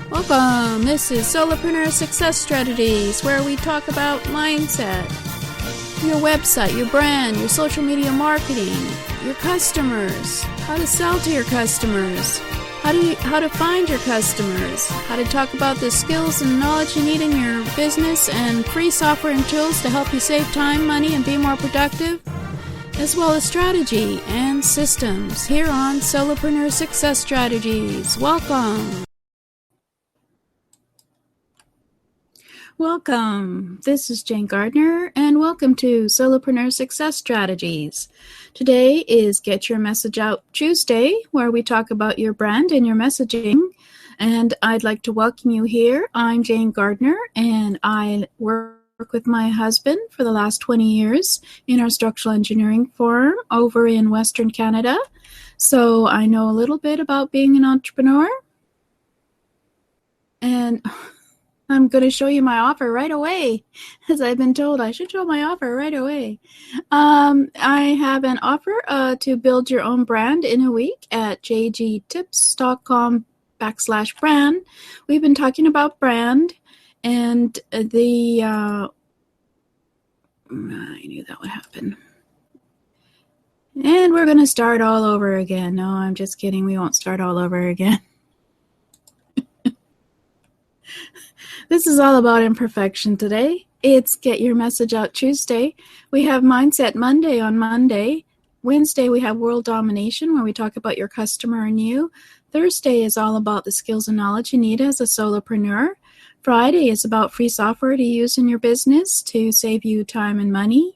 Welcome! This is Solopreneur Success Strategies, where we talk about mindset, your website, your brand, your social media marketing, your customers, how to sell to your customers, how to find your customers, how to talk about the skills and knowledge you need in your business, and free software and tools to help you save time, money, and be more productive, as well as strategy and systems here on Solopreneur Success Strategies. Welcome! Welcome. This is Jane Gardner, and welcome to Solopreneur Success Strategies. Today is Get Your Message Out Tuesday, where we talk about your brand and your messaging. And I'd like to welcome you here. I'm Jane Gardner, and I work with my husband for the last 20 years in our structural engineering firm over in Western Canada. So I know a little bit about being an entrepreneur. And I'm going to show you my offer right away, as I've been told I should show my offer right away. I have an offer to build your own brand in a week at jgtips.com/brand. We've been talking about brand, and I knew that would happen. And we're going to start all over again. No, I'm just kidding. We won't start all over again. This is all about imperfection today. It's Get Your Message Out Tuesday. We have Mindset Monday on Monday. Wednesday, we have World Domination, where we talk about your customer and you. Thursday is all about the skills and knowledge you need as a solopreneur. Friday is about free software to use in your business to save you time and money.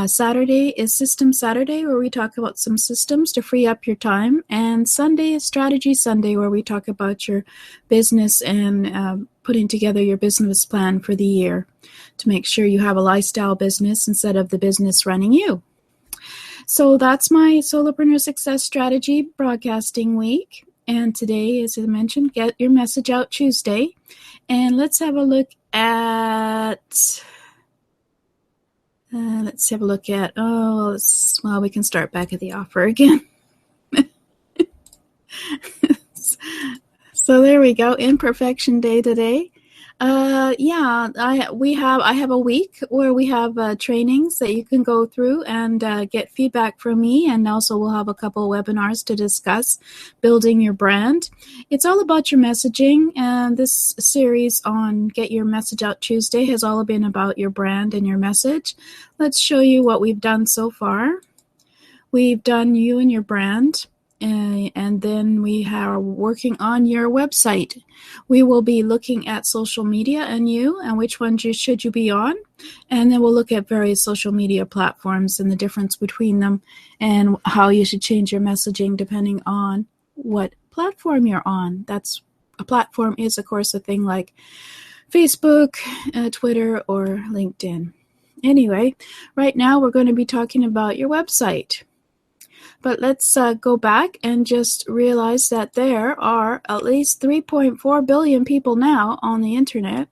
Saturday is System Saturday, where we talk about some systems to free up your time. And Sunday is Strategy Sunday, where we talk about your business and putting together your business plan for the year to make sure you have a lifestyle business instead of the business running you. So that's my Solopreneur Success Strategy broadcasting week. And today, as I mentioned, Get Your Message Out Tuesday. And let's have a look at... we can start back at the offer again. So there we go, Imperfection Day today. I have a week where we have trainings that you can go through and get feedback from me, and also we'll have a couple of webinars to discuss building your brand. It's all about your messaging, and this series on Get Your Message Out Tuesday has all been about your brand and your message. Let's show you what we've done so far. We've done you and your brand. And then we are working on your website. We will be looking at social media and you, and which ones should you be on. And then we'll look at various social media platforms and the difference between them and how you should change your messaging depending on what platform you're on. A platform is, of course, a thing like Facebook, Twitter, or LinkedIn. Anyway, right now we're going to be talking about your website. But let's go back and just realize that there are at least 3.4 billion people now on the internet,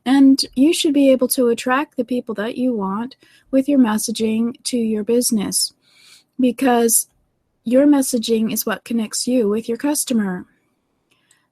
and you should be able to attract the people that you want with your messaging to your business, because your messaging is what connects you with your customer.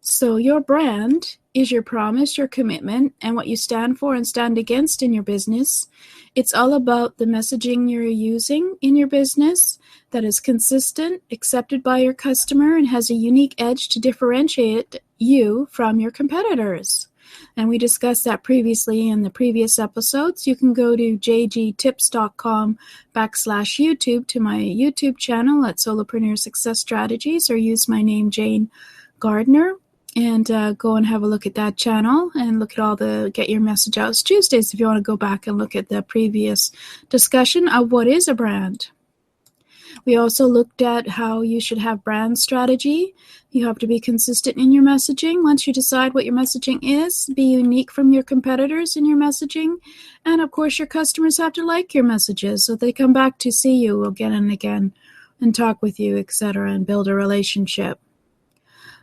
So your brand is your promise, your commitment, and what you stand for and stand against in your business. It's all about the messaging you're using in your business that is consistent, accepted by your customer, and has a unique edge to differentiate you from your competitors. And we discussed that previously in the previous episodes. You can go to jgtips.com/YouTube to my YouTube channel at Solopreneur Success Strategies, or use my name, Jane Gardner, and go and have a look at that channel and look at all the Get Your Message Out Tuesdays if you want to go back and look at the previous discussion of what is a brand. We also looked at how you should have brand strategy. You have to be consistent in your messaging. Once you decide what your messaging is, be unique from your competitors in your messaging. And of course, your customers have to like your messages so they come back to see you again and again and talk with you, etc., and build a relationship.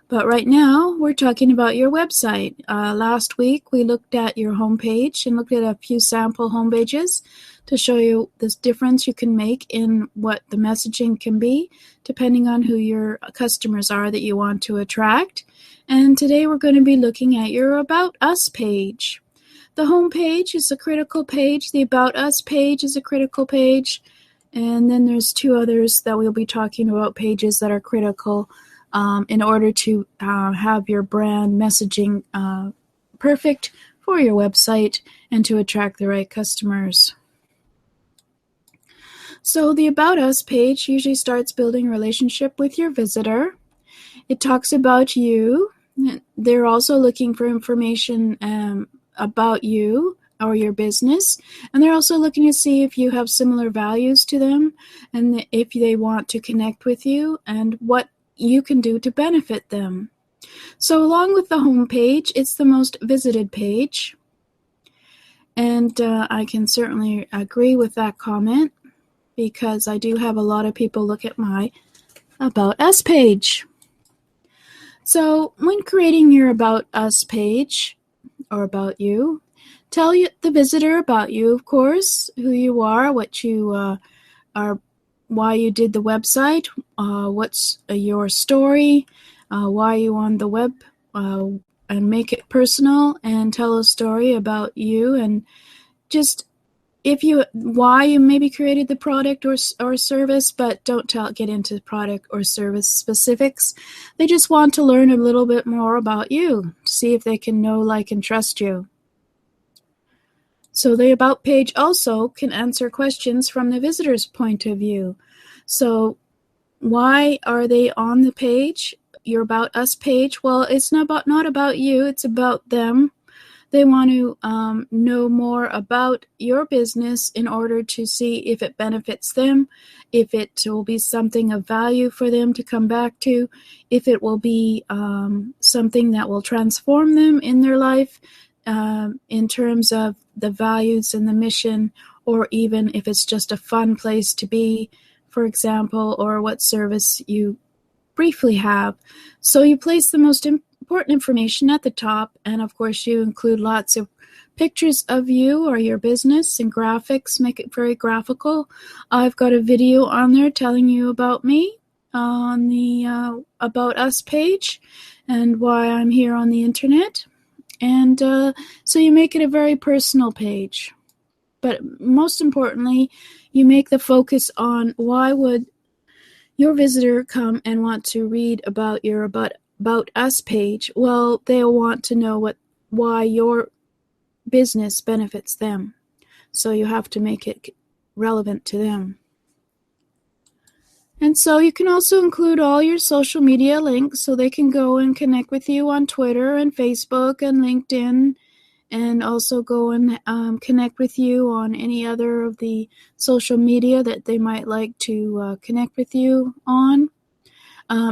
But right now, we're talking about your website. Last week, we looked at your homepage and looked at a few sample homepages to show you this difference you can make in what the messaging can be, depending on who your customers are that you want to attract. And today, we're going to be looking at your About Us page. The homepage is a critical page. The About Us page is a critical page. And then there's two others that we'll be talking about, pages that are critical in order to have your brand messaging perfect for your website and to attract the right customers. So the About Us page usually starts building a relationship with your visitor. It talks about you. They're also looking for information about you or your business, and they're also looking to see if you have similar values to them and if they want to connect with you and what you can do to benefit them. So along with the home page, it's the most visited page, and I can certainly agree with that comment because I do have a lot of people look at my About Us page. So when creating your About Us page or about you, tell the visitor about you, of course, who you are, what you are, why you did the website, what's your story, why you on the web, and make it personal and tell a story about you and just why you maybe created the product or service, but don't get into product or service specifics. They just want to learn a little bit more about you, see if they can know, like, and trust you. So the About page also can answer questions from the visitor's point of view. So why are they on the page, your About Us page? Well, it's not about you, it's about them. They want to know more about your business in order to see if it benefits them, if it will be something of value for them to come back to, if it will be something that will transform them in their life in terms of the values and the mission, or even if it's just a fun place to be, for example, or what service you briefly have. So you place the most important information at the top, and of course you include lots of pictures of you or your business and graphics, make it very graphical. I've got a video on there telling you about me on the About Us page and why I'm here on the internet. And so you make it a very personal page. But most importantly, you make the focus on why would your visitor come and want to read about your About Us page. Well, they'll want to know why your business benefits them. So you have to make it relevant to them. And so you can also include all your social media links so they can go and connect with you on Twitter and Facebook and LinkedIn, and also go and connect with you on any other of the social media that they might like to connect with you on.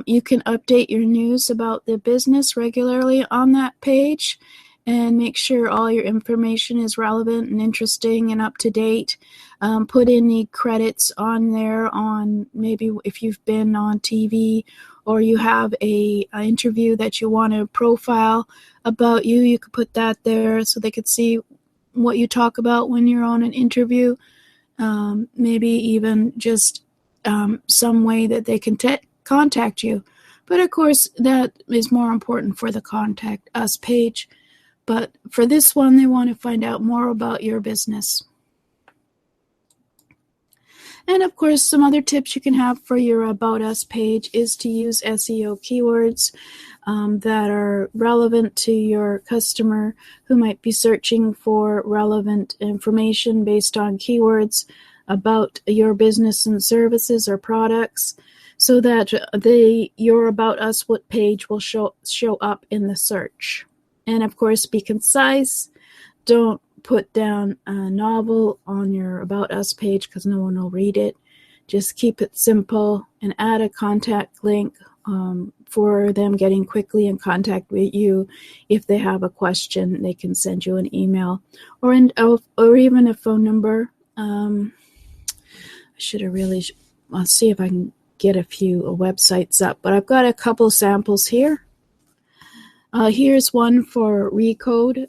You can update your news about the business regularly on that page and make sure all your information is relevant and interesting and up to date. Put any credits on there on maybe if you've been on TV or you have an interview that you want to profile about you, you could put that there so they could see what you talk about when you're on an interview. Maybe even just some way that they can contact you. But of course, that is more important for the Contact Us page. But for this one, they want to find out more about your business. And of course, some other tips you can have for your About Us page is to use SEO keywords that are relevant to your customer who might be searching for relevant information based on keywords about your business and services or products, so that your About Us page will show up in the search. And of course, be concise. Don't put down a novel on your About Us page because no one will read it. Just keep it simple and add a contact link for them getting quickly in contact with you. If they have a question, they can send you an email or even a phone number. I'll see if I can get a few websites up, but I've got a couple samples here. Here's one for Recode,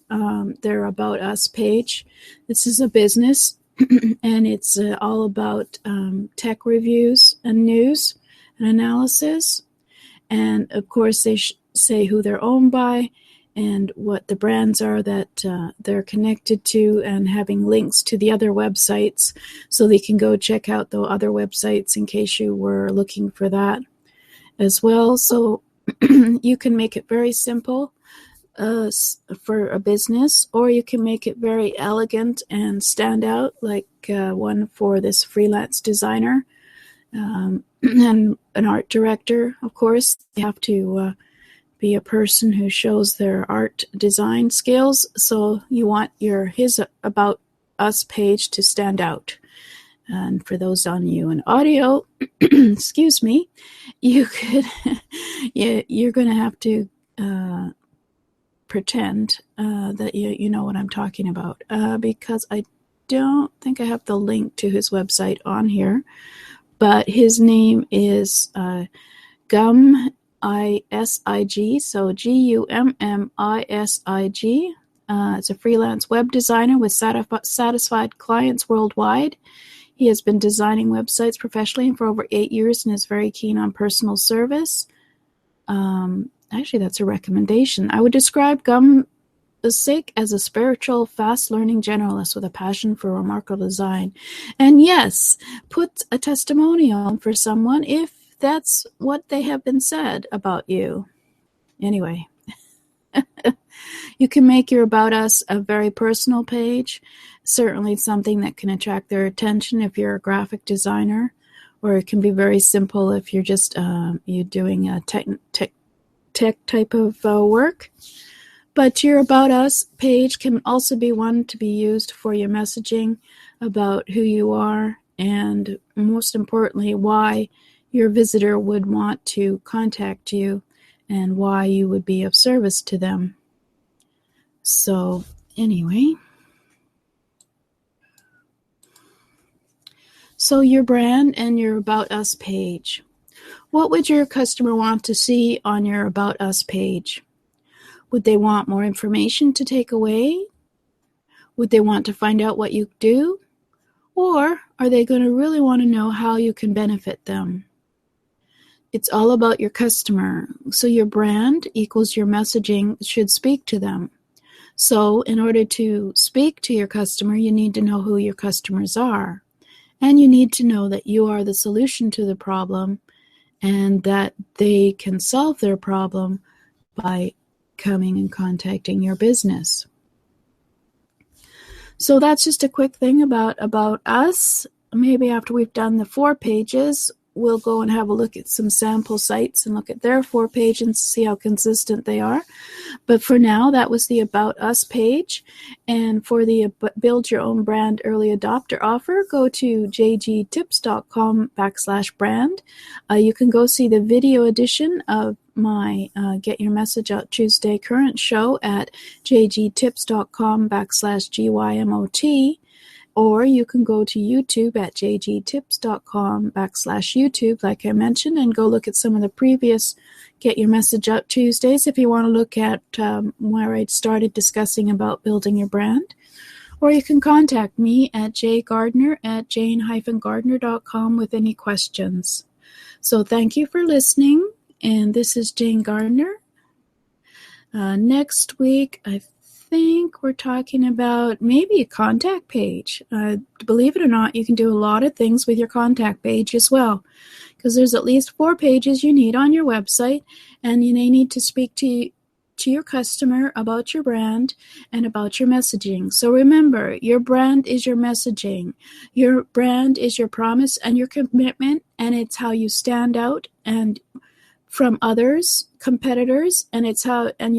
their About Us page. This is a business, and it's all about tech reviews and news and analysis. And of course, they say who they're owned by and what the brands are that they're connected to, and having links to the other websites so they can go check out the other websites in case you were looking for that as well. So you can make it very simple for a business, or you can make it very elegant and stand out, like one for this freelance designer and an art director. Of course, they have to be a person who shows their art design skills, so you want his About Us page to stand out. And for those on you in audio, excuse me, you're going to have to pretend that you know what I'm talking about, because I don't think I have the link to his website on here, but his name is Gummisig, so Gummisig. It's a freelance web designer with satisfied clients worldwide. He has been designing websites professionally for over 8 years and is very keen on personal service. Actually, that's a recommendation. I would describe Gummisig as a spiritual, fast-learning generalist with a passion for remarkable design. And yes, put a testimonial for someone if that's what they have been said about you. Anyway, you can make your About Us a very personal page. Certainly something that can attract their attention if you're a graphic designer, or it can be very simple if you're just you're doing a tech type of work. But your About Us page can also be one to be used for your messaging about who you are, and most importantly, why your visitor would want to contact you and why you would be of service to them. So anyway, so your brand and your About Us page. What would your customer want to see on your About Us page? Would they want more information to take away? Would they want to find out what you do? Or are they going to really want to know how you can benefit them? It's all about your customer. So your brand equals your messaging should speak to them. So in order to speak to your customer, you need to know who your customers are. And you need to know that you are the solution to the problem and that they can solve their problem by coming and contacting your business. So that's just a quick thing about us. Maybe after we've done the 4 pages, we'll go and have a look at some sample sites and look at their 4 pages and see how consistent they are. But for now, that was the About Us page. And for the Build Your Own Brand Early Adopter offer, go to jgtips.com/brand. You can go see the video edition of my Get Your Message Out Tuesday current show at jgtips.com/GYMOT. Or you can go to YouTube at jgtips.com/YouTube, like I mentioned, and go look at some of the previous Get Your Message Out Tuesdays if you want to look at where I started discussing about building your brand. Or you can contact me at jgardner@jane-gardner.com with any questions. So thank you for listening, and this is Jane Gardner. Next week, I think we're talking about maybe a contact page. Believe it or not, you can do a lot of things with your contact page as well, because there's at least 4 pages you need on your website, and you may need to speak to your customer about your brand and about your messaging. So remember, your brand is your messaging. Your brand is your promise and your commitment, and it's how you stand out and from others, competitors, and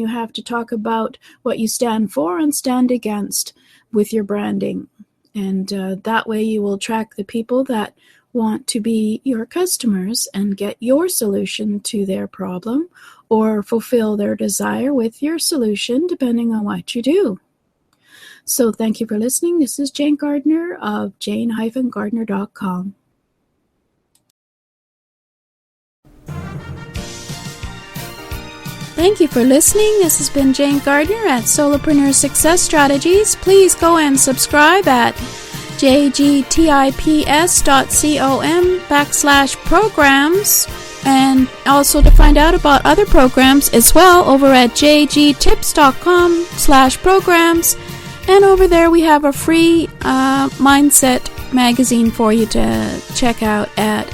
you have to talk about what you stand for and stand against with your branding. And that way you will attract the people that want to be your customers and get your solution to their problem or fulfill their desire with your solution, depending on what you do. So thank you for listening. This is Jane Gardner of jane-gardner.com. Thank you for listening. This has been Jane Gardner at Solopreneur Success Strategies. Please go and subscribe at jgtips.com/programs, and also to find out about other programs as well over at jgtips.com/programs. And over there we have a free mindset magazine for you to check out at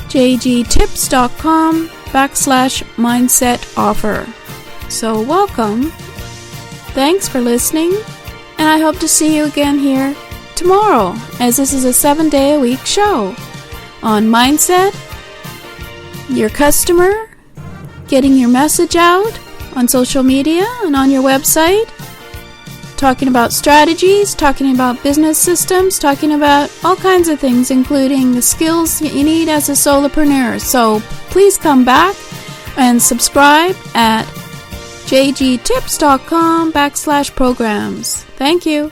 jgtips.com/mindset offer. So welcome. Thanks for listening, and I hope to see you again here tomorrow, as this is a 7-day-a-week show on mindset, your customer, getting your message out on social media and on your website, talking about strategies, talking about business systems, talking about all kinds of things, including the skills you need as a solopreneur. So please come back and subscribe at jgtips.com/programs. Thank you.